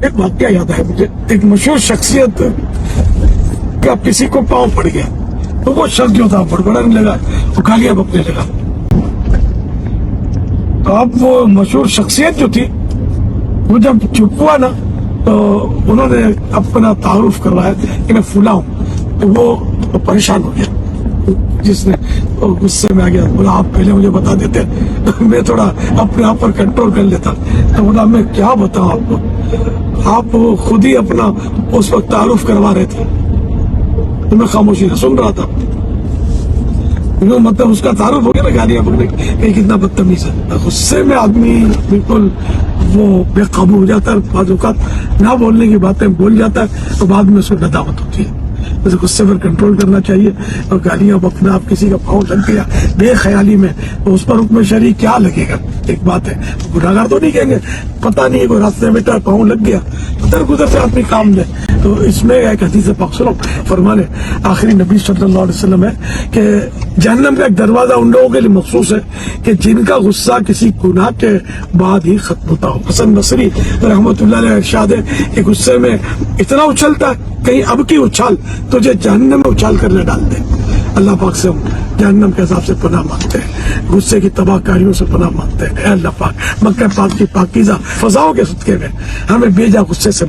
ایک واقعہ یاد ہے مجھے، ایک مشہور شخصیت کا کسی کو پاؤں پڑ گیا تو وہ شخص جو تھا بڑبڑانے لگا، وہ گالیاں بکنے لگا. تو اب وہ مشہور شخصیت جو تھی وہ جب چپ ہوا نا تو انہوں نے اپنا تعارف کروایا کہ میں فلاں ہوں. تو وہ پریشان ہو گیا، جس نے غصے میں آ گیا، بولا آپ پہلے مجھے بتا دیتے میں تھوڑا اپنے آپ پر کنٹرول کر لیتا. تو بولا میں کیا بتاؤں آپ کو، آپ خود ہی اپنا اس وقت تعارف کروا رہے تھے تو میں خاموشی سے سن رہا تھا. مطلب اس کا تعارف ہو گیا نا گالیاں بکنے کہ کتنا بدتمیز ہے. غصے میں آدمی بالکل وہ بے قابو ہو جاتا ہے، بعض اوقات نہ بولنے کی باتیں بول جاتا ہے تو بعد میں اس کو ندامت ہوتی ہے. ویسے غصے پر کنٹرول کرنا چاہیے، اور گالیاں بکنا، آپ کسی کا پاؤں لگ گیا بے خیالی میں تو اس پر حکم شرعی کیا لگے گا؟ ایک بات ہے، گناہگار تو نہیں کہیں گے، پتہ نہیں کوئی راستے میں پاؤں لگ گیا تو در گزر سے آدمی کام دے. تو اس میں ایک حدیث پاک سنو، فرمانے آخری نبی صلی اللہ علیہ وسلم ہے کہ جہنم کا ایک دروازہ ان لوگوں کے لیے مخصوص ہے کہ جن کا غصہ کسی گناہ کے بعد ہی ختم ہوتا ہو. حسن بصری رحمۃ اللہ علیہ ارشاد ہے کہ غصے میں اتنا اچھلتا ہے کہیں اب کی اچھال تجھے جہنم میں اچھال کر لے ڈال دے. اللہ پاک سے ہم جہنم کے عذاب سے پناہ مانگتے ہیں، غصے کی تباہ کاریوں سے پناہ مانگتے ہیں. اے اللہ پاک، مکہ پاک کی پاکیزہ فضاؤں کے صدقے میں ہمیں بے جا غصے سے